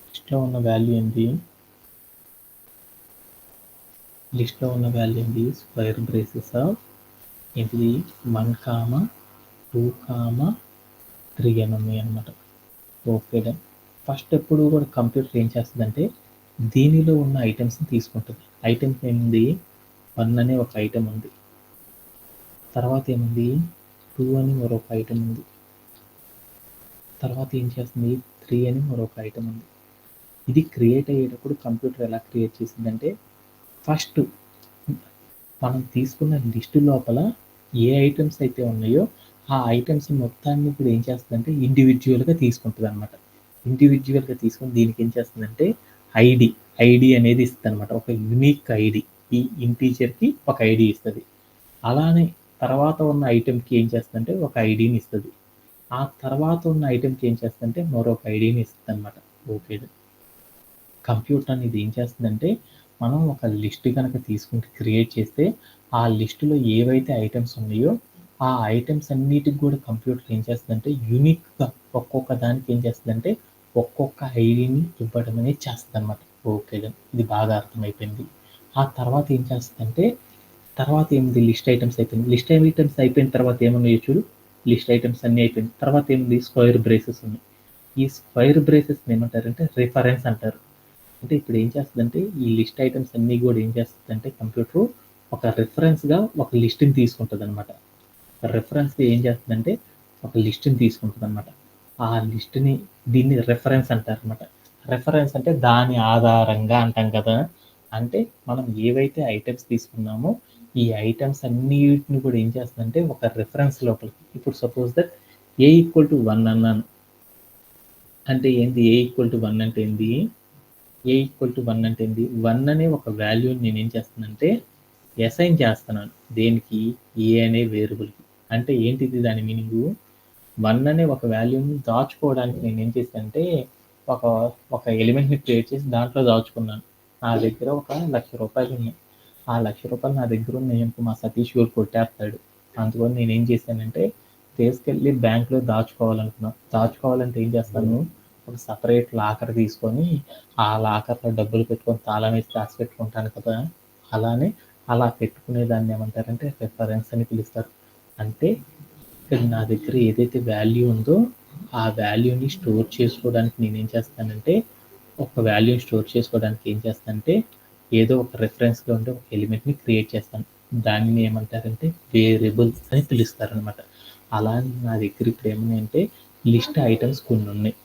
లిస్ట్లో ఉన్న వాల్యూ ఏంటి, లిస్ట్లో ఉన్న వాల్యూ ఏంటి, స్క్వేర్ బ్రేసెస్ ఆఫ్ ఏంటిది 1 2 3 అని ఉన్నాయి అనమాట. Okay done. ఫస్ట్ ఎప్పుడు కూడా కంప్యూటర్ ఏం చేస్తుందంటే దీనిలో ఉన్న ఐటమ్స్ని తీసుకుంటుంది. ఐటమ్స్ ఏముంది, 1 అనే ఒక ఐటమ్ ఉంది, తర్వాత ఏముంది 2 అని మరొక ఐటమ్ ఉంది, తర్వాత ఏం చేస్తుంది 3 అని మరొక ఐటమ్ ఉంది. ఇది క్రియేట్ అయ్యేటప్పుడు కంప్యూటర్ ఎలా క్రియేట్ చేసిందంటే ఫస్ట్ మనం తీసుకున్న లిస్టు లోపల ఏ ఐటమ్స్ అయితే ఉన్నాయో ఆ ఐటమ్స్ మొత్తాన్ని కూడా ఏం చేస్తుందంటే ఇండివిజువల్గా తీసుకుంటుంది అనమాట. ఇండివిజువల్గా తీసుకొని దీనికి ఏం చేస్తుందంటే ఐడి అనేది ఇస్తుంది అనమాట, ఒక యునిక్ ఐడి. ఈ ఇంటీజర్కి ఒక ఐడి ఇస్తుంది. అలానే తర్వాత ఉన్న ఐటెంకి ఏం చేస్తుందంటే ఒక ఐడిని ఇస్తుంది. ఆ తర్వాత ఉన్న ఐటెంకి ఏం చేస్తుందంటే మరొక ఐడిని ఇస్తుంది అనమాట. ఓకే, కంప్యూటర్ అనేది ఏం చేస్తుందంటే మనం ఒక లిస్ట్ కనుక తీసుకుంటే క్రియేట్ చేస్తే ఆ లిస్టులో ఏవైతే ఐటమ్స్ ఉన్నాయో ఆ ఐటమ్స్ అన్నిటికి కూడా కంప్యూటర్ ఏం చేస్తుందంటే యూనిక్గా ఒక్కొక్క దానికి ఏం చేస్తుందంటే ఒక్కొక్క ఐడిని ఇవ్వడం అనేది చేస్తుంది అనమాట. ఓకే, ఇది బాగా అర్థమైపోయింది. ఆ తర్వాత ఏం చేస్తుందంటే తర్వాత ఏముంది, లిస్ట్ ఐటమ్స్ అయిపోయింది. లిస్ట్ ఐటమ్స్ అయిపోయిన తర్వాత ఏమున్నాయో చూడు, లిస్ట్ ఐటమ్స్ అన్నీ అయిపోయింది. తర్వాత ఏముంది, స్క్వేర్ బ్రేసెస్ ఉన్నాయి. ఈ స్క్వేర్ బ్రేసెస్ ఏమంటారంటే రిఫరెన్స్ అంటారు. అంటే ఇప్పుడు ఏం చేస్తుందంటే ఈ లిస్ట్ ఐటమ్స్ అన్నీ కూడా ఏం చేస్తుందంటే కంప్యూటర్ ఒక రిఫరెన్స్గా ఒక లిస్ట్ని తీసుకుంటుంది అనమాట. రిఫరెన్స్గా ఏం చేస్తుందంటే ఒక లిస్ట్ని తీసుకుంటుంది అనమాట. ఆ లిస్ట్ని దీన్ని రెఫరెన్స్ అంటారు అనమాట. రెఫరెన్స్ అంటే దాని ఆధారంగా అంటాం కదా. అంటే మనం ఏవైతే ఐటమ్స్ తీసుకున్నామో ఈ ఐటమ్స్ అన్నిటిని కూడా ఏం చేస్తుందంటే ఒక రెఫరెన్స్ లోపలికి, ఇప్పుడు suppose that A equal to 1 అన్నాను అంటే ఏంది, ఏ ఈక్వల్ టు 1 అంటే ఏంది, ఏ ఈక్వల్ టు 1 అంటే ఏంది, 1 అనే ఒక వాల్యూని నేను ఏం చేస్తానంటే అసైన్ చేస్తున్నాను. దేనికి, ఏ అనే వేరియబుల్కి. అంటే ఏంటిది దాని మీనింగు, 1 అనే ఒక వాల్యూని దాచుకోవడానికి నేను ఏం చేశానంటే ఒక ఒక ఎలిమెంట్ని క్రియేట్ చేసి దాంట్లో దాచుకున్నాను. నా దగ్గర ఒక 1,00,000 రూపాయలు ఉన్నాయి. ఆ 1,00,000 రూపాయలు నా దగ్గర ఉన్నాయి అనుకో, మా సతీష్ గారు కొట్టేస్తాడు. అందుకని నేను ఏం చేశానంటే తీసుకెళ్ళి బ్యాంక్లో దాచుకోవాలనుకున్నాను. దాచుకోవాలంటే ఏం చేస్తాను, ఒక సపరేట్ లాకర్ తీసుకొని ఆ లాకర్లో డబ్బులు పెట్టుకొని తాళం వేసి దాచి పెట్టుకుంటాను కదా. అలానే అలా పెట్టుకునే దాన్ని ఏమంటారంటే రెఫరెన్స్ అని పిలుస్తారు. అంటే ఇక్కడ నా దగ్గర ఏదైతే వాల్యూ ఉందో ఆ వాల్యూని స్టోర్ చేసుకోవడానికి నేనేం చేస్తానంటే ఒక వాల్యూని స్టోర్ చేసుకోవడానికి ఏం చేస్తానంటే ఏదో ఒక రెఫరెన్స్గా ఉండే ఒక ఎలిమెంట్ని క్రియేట్ చేస్తాను. దానిని ఏమంటారంటే వేరియబుల్ అని పిలుస్తారనమాట. అలా నా దగ్గర ఇప్పుడు ఏమన్నాయంటే లిస్ట్ ఐటమ్స్ కొన్ని ఉన్నాయి,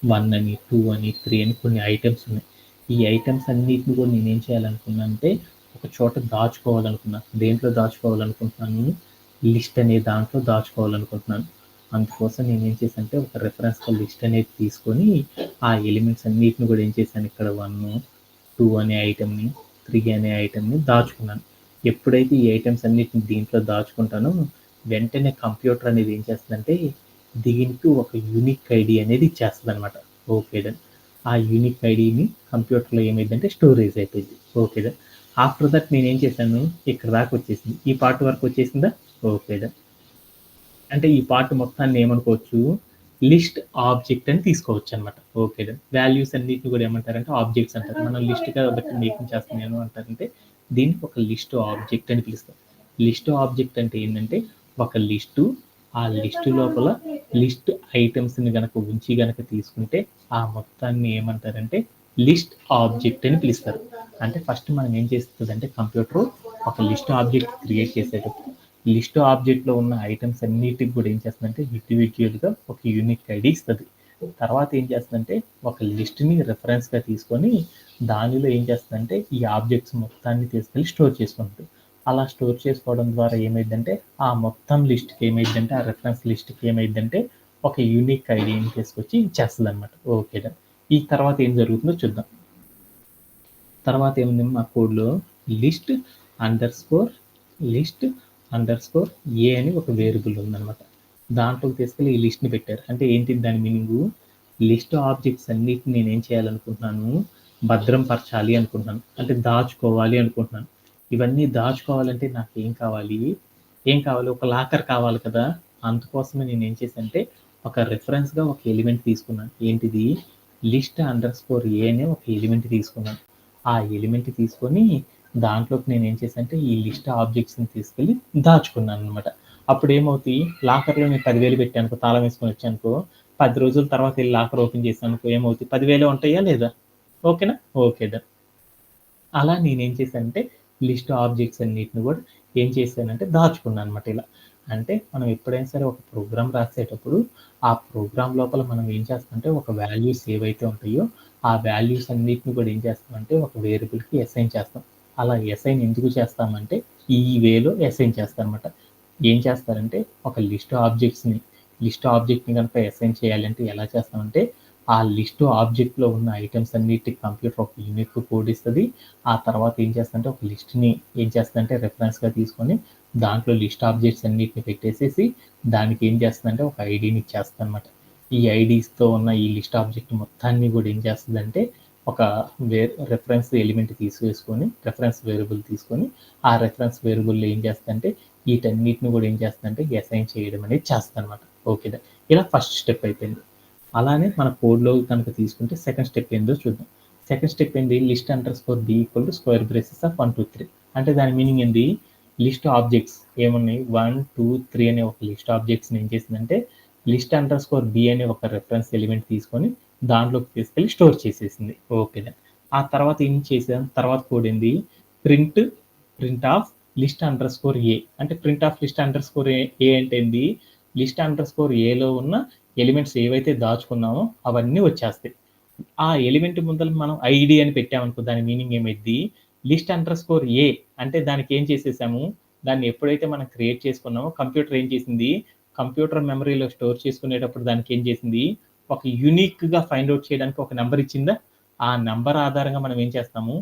1 అని 2 అని 3 అని కొన్ని ఐటమ్స్ ఉన్నాయి. ఈ ఐటమ్స్ అన్నిటిని కూడా నేనేం చేయాలనుకున్నాను అంటే ఒక చోట దాచుకోవాలనుకున్నాను. దేంట్లో దాచుకోవాలనుకుంటున్నాను, లిస్ట్ అనే దాంట్లో దాచుకోవాలనుకుంటున్నాను. అందుకోసం నేను ఏం చేశానంటే ఒక రెఫరెన్స్గా లిస్ట్ అనేది తీసుకొని ఆ ఎలిమెంట్స్ అన్నిటిని కూడా ఏం చేశాను, ఇక్కడ 1, 2 అనే ఐటెంని, 3 అనే ఐటెంని దాచుకున్నాను. ఎప్పుడైతే ఈ ఐటమ్స్ అన్నిటిని దీంట్లో దాచుకుంటానో వెంటనే కంప్యూటర్ అనేది ఏం చేస్తుందంటే దీనికి ఒక యూనిక్ ఐడి అనేది ఇచ్చేస్తుంది అనమాట. Okay done. ఆ యూనిక్ ఐడిని కంప్యూటర్లో ఏమైందంటే స్టోరేజ్ అయిపోయింది. Okay done. ఆఫ్టర్ దట్ నేను ఏం చేశాను, ఇక్కడ దాకా వచ్చేసింది. ఈ పార్ట్ వరకు వచ్చేసిందా? Okay done. అంటే ఈ పార్ట్ మొత్తాన్ని ఏమనుకోవచ్చు, లిస్ట్ ఆబ్జెక్ట్ అని తీసుకోవచ్చు అనమాట. Okay done. వాల్యూస్ అన్నిటిని కూడా ఏమంటారంటే ఆబ్జెక్ట్స్ అంటారు. మనం లిస్ట్గా బట్టి మేకింగ్ చేస్తాం ఏమంటారంటే దీనికి ఒక లిస్ట్ ఆబ్జెక్ట్ అని పిలుస్తాం. లిస్ట్ ఆబ్జెక్ట్ అంటే ఏంటంటే ఒక లిస్టు, ఆ లిస్టు లోపల లిస్ట్ ఐటమ్స్ని గనక ఉంచి గనక తీసుకుంటే ఆ మొత్తాన్ని ఏమంటారంటే లిస్ట్ ఆబ్జెక్ట్ అని పిలుస్తారు. అంటే ఫస్ట్ మనం ఏం చేస్తుందంటే కంప్యూటర్ ఒక లిస్ట్ ఆబ్జెక్ట్ క్రియేట్ చేసేటప్పుడు లిస్ట్ ఆబ్జెక్ట్లో ఉన్న ఐటమ్స్ అన్నిటికి కూడా ఏం చేస్తుందంటే ఇండివిజువల్గా ఒక యూనిక్ ఐడి ఇస్తుంది. తర్వాత ఏం చేస్తుందంటే ఒక లిస్ట్ని రెఫరెన్స్గా తీసుకొని దానిలో ఏం చేస్తుందంటే ఈ ఆబ్జెక్ట్స్ మొత్తాన్ని తీసుకెళ్ళి స్టోర్ చేసుకుంటుంది. అలా స్టోర్ చేసుకోవడం ద్వారా ఏమైందంటే ఆ మొత్తం లిస్ట్కి ఏమైందంటే ఆ రెఫరెన్స్ లిస్ట్కి ఏమైందంటే ఒక యూనిక్ ఐడిని తీసుకొచ్చి ఇచ్చేస్తుంది అనమాట. Okay done. ఈ తర్వాత ఏం జరుగుతుందో చూద్దాం. తర్వాత ఏముంది మా కోడ్లో లిస్ట్ అండర్ స్కోర్ ఏ అని ఒక వేరియబుల్ ఉందన్నమాట. దాంట్లోకి తీసుకెళ్ళి ఈ లిస్ట్ని పెట్టారు. అంటే ఏంటి దాని మీనింగు, లిస్ట్ ఆబ్జెక్ట్స్ అన్నిటిని నేను ఏం చేయాలనుకుంటున్నాను, భద్రం పరచాలి అనుకుంటున్నాను, అంటే దాచుకోవాలి అనుకుంటున్నాను. ఇవన్నీ దాచుకోవాలంటే నాకు ఏం కావాలి, ఒక లాకర్ కావాలి కదా. అందుకోసమే నేను ఏం చేశానంటే ఒక రెఫరెన్స్గా ఒక ఎలిమెంట్ తీసుకున్నాను. ఏంటిది, లిస్ట్ అండర్ స్కోర్ ఏ అనే ఒక ఎలిమెంట్ తీసుకున్నాను. ఆ ఎలిమెంట్ తీసుకొని దాంట్లోకి నేను ఏం చేశానంటే ఈ లిస్ట్ ఆబ్జెక్ట్స్ని తీసుకెళ్ళి దాచుకున్నాను అనమాట. అప్పుడు ఏమవుతాయి, లాకర్లో నేను 10,000 పెట్టానుకో, తాళం వేసుకొని వచ్చానుకో, 10 రోజుల తర్వాత వెళ్ళి లాకర్ ఓపెన్ చేశాను ఏమవుతాయి, 10,000 ఉంటాయా లేదా? ఓకేనా? Okay done. అలా నేనేం చేశానంటే లిస్ట్ ఆబ్జెక్ట్స్ అన్నిటిని కూడా ఏం చేశానంటే దాచుకున్నాను అనమాట. ఇలా అంటే మనం ఎప్పుడైనా సరే ఒక ప్రోగ్రామ్ రాసేటప్పుడు ఆ ప్రోగ్రామ్ లోపల మనం ఏం చేస్తామంటే ఒక వాల్యూస్ ఏవైతే ఉంటాయో ఆ వాల్యూస్ అన్నిటిని కూడా ఏం చేస్తామంటే ఒక వేరియబుల్కి అసైన్ చేస్తాం. అలా అసైన్ ఎందుకు చేస్తామంటే ఈ వేలో అసైన్ చేస్తాం అనమాట. ఏం చేస్తారంటే ఒక లిస్ట్ ఆబ్జెక్ట్ని కనుక అసైన్ చేయాలంటే ఎలా చేస్తామంటే ఆ లిస్ట్ ఆబ్జెక్ట్లో ఉన్న ఐటమ్స్ అన్నిటికి కంప్యూటర్ ఒక యూనిక్ కోడ్ ఇస్తుంది. ఆ తర్వాత ఏం చేస్తుందంటే ఒక లిస్ట్ని ఏం చేస్తుందంటే రెఫరెన్స్గా తీసుకొని దాంట్లో లిస్ట్ ఆబ్జెక్ట్స్ అన్నిటిని పెట్టేసేసి దానికి ఏం చేస్తుందంటే ఒక ఐడిని ఇచ్చేస్తుంది అనమాట. ఈ ఐడీస్తో ఉన్న ఈ లిస్ట్ ఆబ్జెక్ట్ మొత్తాన్ని కూడా ఏం చేస్తుందంటే ఒక రెఫరెన్స్ ఎలిమెంట్ తీసేసుకొని రెఫరెన్స్ వేరియబుల్ తీసుకొని ఆ రెఫరెన్స్ వేరియబుల్లో ఏం చేస్తుందంటే వీటన్నిటిని కూడా ఏం చేస్తుందంటే అసైన్ చేయడం అనేది చేస్తుంది అనమాట. ఓకే, ఇలా ఫస్ట్ స్టెప్ అయిపోయింది. అలానే మన కోడ్లో కనుక తీసుకుంటే సెకండ్ స్టెప్ ఏందో చూద్దాం. సెకండ్ స్టెప్ ఏంది, list under score B equal to square braces of 1, 2, 3. అంటే దాని మీనింగ్ ఏంది, లిస్ట్ ఆబ్జెక్ట్స్ ఏమున్నాయి 1, 2, 3 అనే ఒక లిస్ట్ ఆబ్జెక్ట్స్ ఏం చేసిందంటే లిస్ట్ అండర్ స్కోర్ బి అనే ఒక రెఫరెన్స్ ఎలిమెంట్ తీసుకొని దాంట్లోకి తీసుకెళ్ళి స్టోర్ చేసేసింది. ఓకే, ఆ తర్వాత ఏం చేసాం, తర్వాత కోడ్ ఏంది, print of list under score ఏ. అంటే print of list under score ఏ అంటే ఏంది, లిస్ట్ అండర్ స్కోర్ ఏలో ఉన్న ఎలిమెంట్స్ ఏవైతే దాచుకున్నామో అవన్నీ వచ్చేస్తాయి. ఆ ఎలిమెంట్ ముందర మనం ఐడి అని పెట్టామనుకో దాని మీనింగ్ ఏమైంది, లిస్ట్ అండర్ స్కోర్ ఏ అంటే దానికి ఏం చేసేసాము, దాన్ని ఎప్పుడైతే మనం క్రియేట్ చేసుకున్నామో కంప్యూటర్ ఏం చేసింది, కంప్యూటర్ మెమరీలో స్టోర్ చేసుకునేటప్పుడు దానికి ఏం చేసింది, ఒక యూనిక్గా ఫైండ్ అవుట్ చేయడానికి ఒక నెంబర్ ఇచ్చిందా. ఆ నెంబర్ ఆధారంగా మనం ఏం చేస్తాము,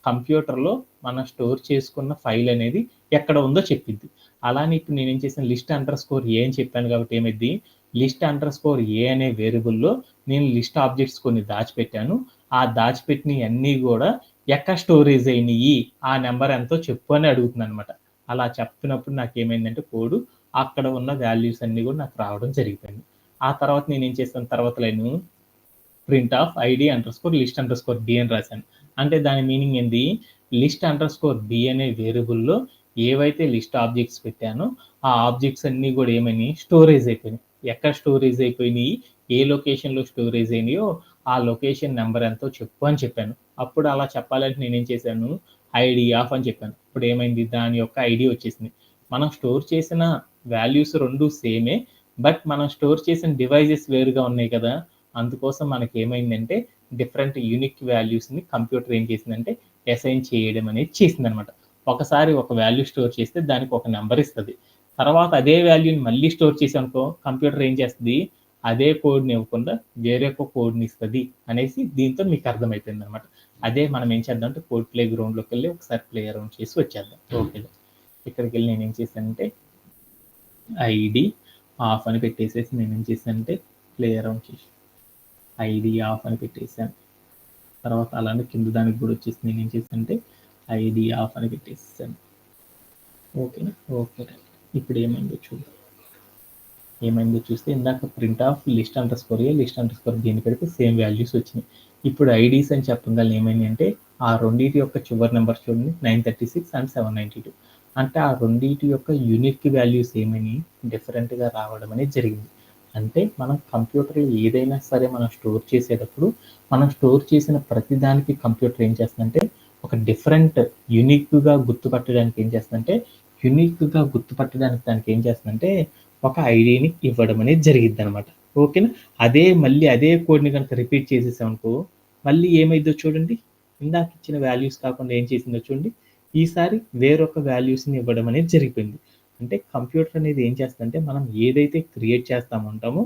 కంప్యూటర్లో మనం స్టోర్ చేసుకున్న ఫైల్ అనేది ఎక్కడ ఉందో చెప్పింది. అలానే ఇప్పుడు నేను ఏం చేసాను, లిస్ట్ అండర్ స్కోర్ ఏ అని చెప్పాను కాబట్టి ఏమైంది, లిస్ట్ అండర్ స్కోర్ ఏ అనే వేరియబుల్లో నేను లిస్ట్ ఆబ్జెక్ట్స్ కొన్ని దాచిపెట్టాను. ఆ దాచిపెట్టినవి అన్నీ కూడా ఎక్కడ స్టోరేజ్ అయినాయి, ఆ నెంబర్ ఎంతో చెప్పు అని అడుగుతుంది అనమాట. అలా చెప్పినప్పుడు నాకు ఏమైందంటే కోడ్ అక్కడ ఉన్న వాల్యూస్ అన్నీ కూడా నాకు రావడం జరిగిపోయింది. ఆ తర్వాత నేను ఏం చేస్తాను, తర్వాత line print of ID underscore list under score B అని రాశాను. అంటే దాని మీనింగ్ ఏంది, లిస్ట్ అండర్ స్కోర్ బి అనే వేరియబుల్లో ఏవైతే లిస్ట్ ఆబ్జెక్ట్స్ పెట్టానో ఆ ఆబ్జెక్ట్స్ అన్నీ కూడా ఏమైనాయి, స్టోరేజ్ అయిపోయినాయి. ఎక్కడ స్టోరేజ్ అయిపోయినాయి, ఏ లొకేషన్లో స్టోరేజ్ అయినాయో ఆ లొకేషన్ నెంబర్ ఎంతో చెప్పు అని చెప్పాను. అప్పుడు అలా చెప్పాలంటే నేనేం చేశాను, ఐడి ఆఫ్ అని చెప్పాను. ఇప్పుడు ఏమైంది, దాని యొక్క ఐడి వచ్చేసింది. మనం స్టోర్ చేసిన వాల్యూస్ రెండు సేమే, బట్ మనం స్టోర్ చేసిన డివైజెస్ వేరుగా ఉన్నాయి కదా. అందుకోసం మనకి ఏమైందంటే డిఫరెంట్ యూనిక్ వాల్యూస్ని కంప్యూటర్ ఏం చేసిందంటే అసైన్ చేయడం అనేది చేసింది అనమాట. ఒకసారి ఒక వాల్యూ స్టోర్ చేస్తే దానికి ఒక నెంబర్ ఇస్తుంది. తర్వాత అదే వాల్యూని మళ్ళీ స్టోర్ చేసామనుకో కంప్యూటర్ ఏం చేస్తుంది, అదే కోడ్ని ఇవ్వకుండా వేరే ఒక కోడ్ని ఇస్తుంది అనేసి దీంతో మీకు అర్థమైపోయింది అనమాట. అదే మనం ఏం చేద్దాం అంటే కోడ్ ప్లే గ్రౌండ్లోకి వెళ్ళి ఒకసారి ప్లే అరౌండ్ చేసి వచ్చేద్దాం. ఓకే, ఇక్కడికి వెళ్ళి నేను ఏం చేశానంటే ఐడి ఆఫ్ అని పెట్టేసేసి నేను ఏం చేశానంటే ప్లే అరౌండ్ చేసి ఐడి ఆఫ్ అని పెట్టేసాను. తర్వాత అలానే కింద దానికి కూడా వచ్చేసి నేను ఏం చేశానంటే ఐడి ఆఫ్ అని పెట్టేసాను. ఓకేనా? ఓకే, ఇప్పుడు ఏమైందో చూద్దాం. ఏమైందో చూస్తే ఇందాక print of list under score a list under score దీన్ని పెడితే సేమ్ వాల్యూస్ వచ్చినాయి. ఇప్పుడు ఐడీస్ అని చెప్పగలను ఏమైంది అంటే ఆ రెండింటి యొక్క చివరి నెంబర్ చూడండి 936 అండ్ 792. అంటే ఆ రెండింటి యొక్క యూనిక్ వాల్యూస్ ఏమని డిఫరెంట్గా రావడం అనేది జరిగింది. అంటే మనం కంప్యూటర్లో ఏదైనా సరే మనం స్టోర్ చేసేటప్పుడు మనం స్టోర్ చేసిన ప్రతిదానికి కంప్యూటర్ ఏం చేస్తుందంటే ఒక డిఫరెంట్ యూనిక్గా గుర్తుపట్టడానికి ఏం చేస్తుందంటే దానికి ఏం చేస్తుందంటే ఒక ఐడిని ఇవ్వడం అనేది జరిగిద్ది అనమాట. ఓకేనా? మళ్ళీ అదే కోడ్ని కనుక రిపీట్ చేసేసామనుకో మళ్ళీ ఏమైందో చూడండి, ఇందాక ఇచ్చిన వాల్యూస్ కాకుండా ఏం చేసిందో చూడండి, ఈసారి వేరొక వాల్యూస్ని ఇవ్వడం అనేది జరిగిపోయింది. అంటే కంప్యూటర్ అనేది ఏం చేస్తుందంటే మనం ఏదైతే క్రియేట్ చేస్తూ ఉంటామో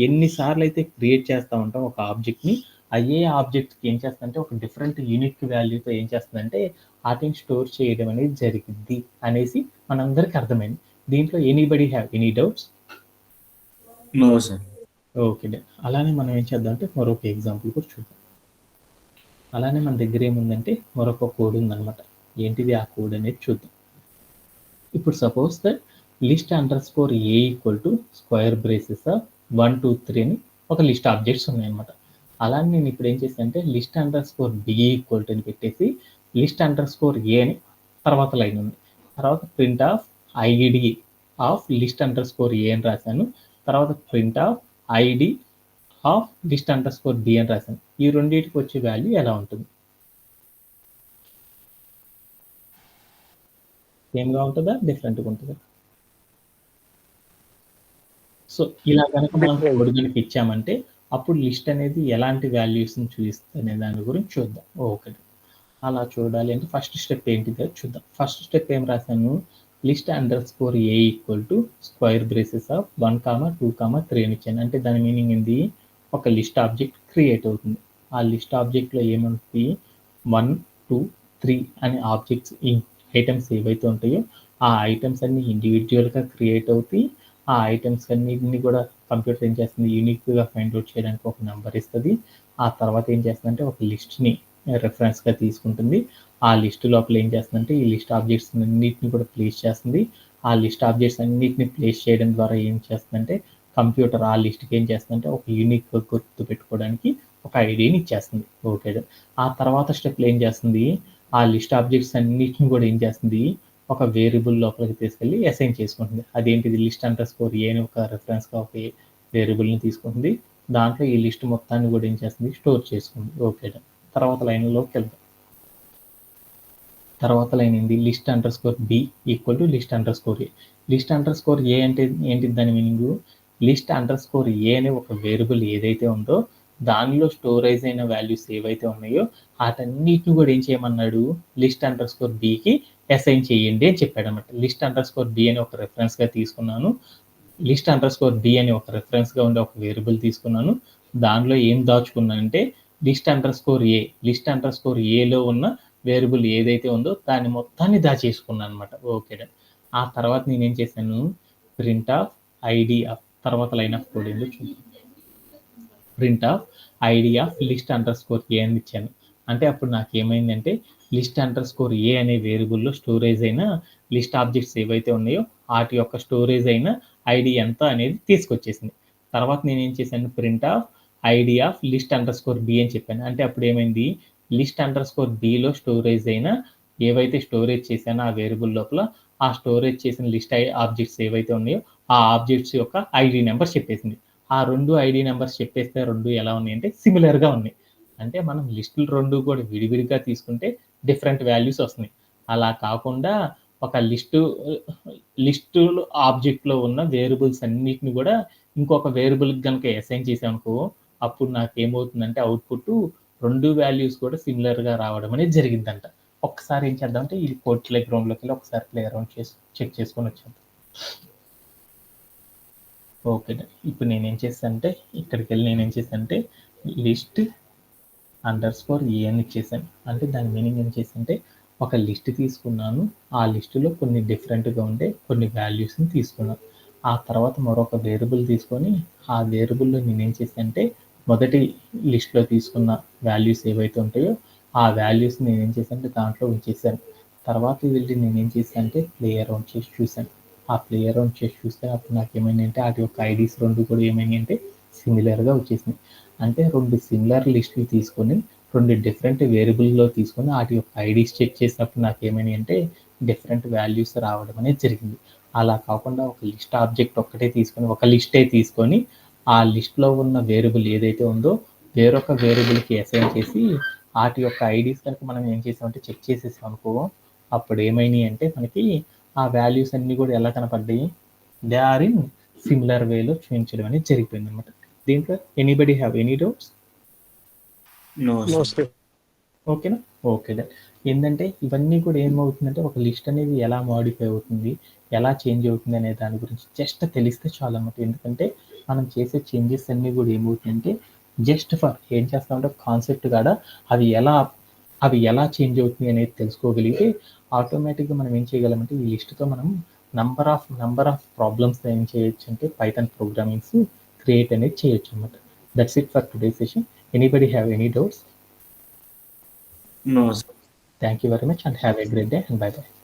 ఎన్నిసార్లు అయితే క్రియేట్ చేస్తూ ఉంటాం ఒక ఆబ్జెక్ట్ని, అయ్యే ఆబ్జెక్ట్కి ఏం చేస్తుందంటే ఒక డిఫరెంట్ యూనిక్ వాల్యూతో ఏం చేస్తుందంటే వాటిని స్టోర్ చేయడం అనేది జరిగింది అనేసి మనందరికి అర్థమైంది. దీంట్లో anybody have any doubts? No sir. Okay, అలానే మనం ఏం చేద్దాం అంటే మరొక ఎగ్జాంపుల్ కూడా చూద్దాం. అలానే మన దగ్గర ఏముందంటే మరొక కోడ్ ఉందన్నమాట. ఏంటిది ఆ కోడ్ అనేది చూద్దాం. ఇప్పుడు suppose that list under score a equal to square braces 1 2 3 అని ఒక లిస్ట్ ఆబ్జెక్ట్స్ ఉన్నాయన్నమాట. అలానే నేను ఇప్పుడు ఏం చేశాను అంటే list under score B equal to అని పెట్టేసి లిస్ట్ అండర్ స్కోర్ ఏ అని తర్వాత లైన్ ఉంది, తర్వాత print of ID of list under score ఏ అని రాశాను, తర్వాత print of ID of list under score B అని రాశాను. ఈ రెండింటికి వచ్చే వాల్యూ ఎలా ఉంటుంది? సేమ్గా ఉంటుందా, డిఫరెంట్గా ఉంటుందా? సో ఇలా కనుక మనం కోడ్ కనుక ఇచ్చామంటే అప్పుడు లిస్ట్ అనేది ఎలాంటి వాల్యూస్ని చూపిస్తుంది అనే దాని గురించి చూద్దాం. ఓకే, అలా చూడాలి అంటే ఫస్ట్ స్టెప్ ఏంటిదో చూద్దాం. ఫస్ట్ స్టెప్ ఏం రాశాను, list under score a equal to square braces of 1 2 3 అని ఇచ్చాను. అంటే దాని మీనింగ్ ఏంది, ఒక లిస్ట్ ఆబ్జెక్ట్ క్రియేట్ అవుతుంది. ఆ లిస్ట్ ఆబ్జెక్ట్లో ఏముంటుంది 1 2 3 అనే ఆబ్జెక్ట్స్ ఐటమ్స్ ఏవైతే ఉంటాయో ఆ ఐటమ్స్ అన్ని ఇండివిజువల్గా క్రియేట్ అవుతాయి. ఆ ఐటమ్స్ అన్నిటిని కూడా కంప్యూటర్ ఏం చేస్తుంది, యూనిక్గా ఫైండ్ అవుట్ చేయడానికి ఒక నెంబర్ ఇస్తుంది. ఆ తర్వాత ఏం చేస్తుందంటే ఒక లిస్ట్ని రెఫరెన్స్గా తీసుకుంటుంది. ఆ లిస్ట్ లోపల ఏం చేస్తుందంటే ఈ లిస్ట్ ఆబ్జెక్ట్స్ అన్నిటిని కూడా ప్లేస్ చేస్తుంది. ఆ లిస్ట్ ఆబ్జెక్ట్స్ అన్నిటిని ప్లేస్ చేయడం ద్వారా ఏం చేస్తుందంటే కంప్యూటర్ ఆ లిస్ట్కి ఏం చేస్తుందంటే ఒక యూనిక్ గుర్తు పెట్టుకోవడానికి ఒక ఐడిని ఇచ్చేస్తుంది. ఓకే, ఆ తర్వాత స్టెప్లో ఏం చేస్తుంది, ఆ లిస్ట్ ఆబ్జెక్ట్స్ అన్నిటిని కూడా ఏం చేస్తుంది ఒక వేరియబుల్ లోపలికి తీసుకెళ్ళి అసైన్ చేసుకుంటుంది. అదేంటిది లిస్ట్ అండర్ స్కోర్ ఏ అని ఒక రెఫరెన్స్గా ఒక వేరియబుల్ని తీసుకుంటుంది. దాంట్లో ఈ లిస్ట్ మొత్తాన్ని కూడా ఏం చేస్తుంది స్టోర్ చేసుకుంది. ఓకే, తర్వాత లైన్లోకి వెళ్దాం. తర్వాత లైన్ ఏంది, list under score B equal to list under score a. List under score ఏ అంటే ఏంటి దాని meaning, list under score a అనే ఒక వేరియబుల్ ఏదైతే ఉందో దానిలో స్టోరేజ్ అయిన వాల్యూస్ ఏవైతే ఉన్నాయో వాటన్నిటిని కూడా ఏం చేయమన్నాడు, లిస్ట్ అండర్ స్కోర్ బికి అసైన్ చేయండి అని చెప్పాడు అనమాట. లిస్ట్ అండర్ స్కోర్ బి అని ఒక రెఫరెన్స్గా తీసుకున్నాను, లిస్ట్ అండర్ స్కోర్ బి అని ఒక రెఫరెన్స్గా ఉండే ఒక వేరియబుల్ తీసుకున్నాను. దానిలో ఏం దాచుకున్నానంటే list under score a, list under score ఏలో ఉన్న వేరియబుల్ ఏదైతే ఉందో దాన్ని మొత్తాన్ని దాచేసుకున్నాను అనమాట. ఓకే, ఆ తర్వాత నేనేం చేశాను, ప్రింట్ ఆఫ్ ఐడి ఆఫ్ తర్వాత లైన్ ఆఫ్ కోడ్ ఏందో చూద్దాం. Print of ID of list under score ఏ అని ఇచ్చాను. అంటే అప్పుడు నాకు ఏమైందంటే లిస్ట్ అండర్ స్కోర్ ఏ అనే వేరియబుల్లో స్టోరేజ్ అయిన లిస్ట్ ఆబ్జెక్ట్స్ ఏవైతే ఉన్నాయో వాటి యొక్క స్టోరేజ్ అయిన ఐడి ఎంత అనేది తీసుకొచ్చేసింది. తర్వాత నేను ఏం చేశాను, print of ID of list under score B అని చెప్పాను. అంటే అప్పుడు ఏమైంది, లిస్ట్ అండర్ స్కోర్ బిలో స్టోరేజ్ అయిన ఏవైతే స్టోరేజ్ చేశానో ఆ వేరియబుల్ లోపల ఆ స్టోరేజ్ చేసిన లిస్ట్ ఆబ్జెక్ట్స్ ఏవైతే ఉన్నాయో ఆ ఆబ్జెక్ట్స్ యొక్క ఐడి నెంబర్ చెప్పేసింది. ఆ రెండు ఐడి నెంబర్స్ చెప్పేస్తే రెండు ఎలా ఉన్నాయి అంటే సిమిలర్గా ఉన్నాయి. అంటే మనం లిస్టులు రెండు కూడా విడివిడిగా తీసుకుంటే డిఫరెంట్ వాల్యూస్ వస్తున్నాయి. అలా కాకుండా ఒక లిస్టు ఆబ్జెక్ట్లో ఉన్న వేరియబుల్స్ అన్నిటిని కూడా ఇంకొక వేరియబుల్కి కనుక అసైన్ చేసామనుకో అప్పుడు నాకు ఏమవుతుందంటే అవుట్పుట్ రెండు వాల్యూస్ కూడా సిమిలర్గా రావడం అనేది జరిగిందంట. ఒక్కసారి ఏం చేద్దామంటే ఇది కోడ్ ప్లే గ్రౌండ్లోకి వెళ్ళి ఒకసారి ప్లే అరౌండ్ చేసి చెక్ చేసుకొని వచ్చేద్దాం. ఓకే. ఇప్పుడు నేనేం చేశానంటే ఇక్కడికి వెళ్ళి నేనేం చేశానంటే లిస్ట్ అండర్స్కోర్ ఏ అని ఇచ్చేసాను. అంటే దాని మీనింగ్ ఏం చేశానంటే ఒక లిస్ట్ తీసుకున్నాను. ఆ లిస్టులో కొన్ని డిఫరెంట్‌గా ఉండే కొన్ని వాల్యూస్‌ని తీసుకున్నాను. ఆ తర్వాత మరొక వేరియబుల్ తీసుకొని ఆ వేరియబుల్‌లో నేనేం చేశానంటే మొదటి లిస్ట్‌లో తీసుకున్న వాల్యూస్ ఏవైతే ఉంటాయో ఆ వాల్యూస్‌ని నేనేం చేశానంటే దాంట్లో ఉంచేసాను. తర్వాత వెళ్ళి నేనేం చేశానంటే ప్లే అరౌండ్ చేసి చూసాను. ఆ ప్లే అరౌండ్ చేసి చూస్తే అప్పుడు నాకేమైందంటే వాటి యొక్క ఐడీస్ 2 కూడా ఏమైనాయంటే సిమిలర్‌గా వచ్చేసినాయి. అంటే 2 సిమిలర్ లిస్టులు తీసుకొని 2 డిఫరెంట్ వేరియబుల్‌లో తీసుకొని వాటి యొక్క ఐడీస్ చెక్ చేసినప్పుడు నాకేమైనాయంటే డిఫరెంట్ వాల్యూస్ రావడం అనేది జరిగింది. అలా కాకుండా ఒక లిస్ట్ ఆబ్జెక్ట్ ఒక్కటే తీసుకొని ఒక లిస్టే తీసుకొని ఆ లిస్ట్‌లో ఉన్న వేరియబుల్ ఏదైతే ఉందో వేరొక వేరియబుల్‌కి అసైన్ చేసి వాటి యొక్క ఐడీస్ కనుక మనం ఏం చేసామంటే చెక్ చేసేసాం అనుకో అప్పుడు ఏమైనాయి అంటే మనకి ఆ వాల్యూస్ అన్నీ కూడా ఎలా కనపడ్డాయి? దే ఆర్ ఇన్ సిమిలర్ వేలో చూపించడం అనేది జరిగిపోయింది అనమాట. దీంట్లో anybody have any doubts? No no sir. Sir. ఓకేనా? Okay then. ఏందంటే ఇవన్నీ కూడా ఏమవుతుందంటే ఒక లిస్ట్ అనేది ఎలా మోడిఫై అవుతుంది, ఎలా చేంజ్ అవుతుంది అనే దాని గురించి జస్ట్ తెలిస్తే చాలన్నమాట. ఎందుకంటే మనం చేసే చేంజెస్ అన్నీ కూడా ఏమవుతాయంటే జస్ట్ ఫర్ ఏం చేస్తామంటే కాన్సెప్ట్ కాడ అవి ఎలా చేంజ్ అవుతుంది అనేది తెలుసుకోగలిగితే ఆటోమేటిక్‌గా మనం ఏం చేయగలమంటే ఈ లిస్ట్‌తో మనం నంబర్ ఆఫ్ ప్రాబ్లమ్స్ ఏం చేయొచ్చు అంటే పైథాన్ ప్రోగ్రామింగ్స్ క్రియేట్ అనేది చేయొచ్చు అన్నమాట. That's it for today session. Anybody have any doubts? No sir. Thank you very much and have a great day and bye bye.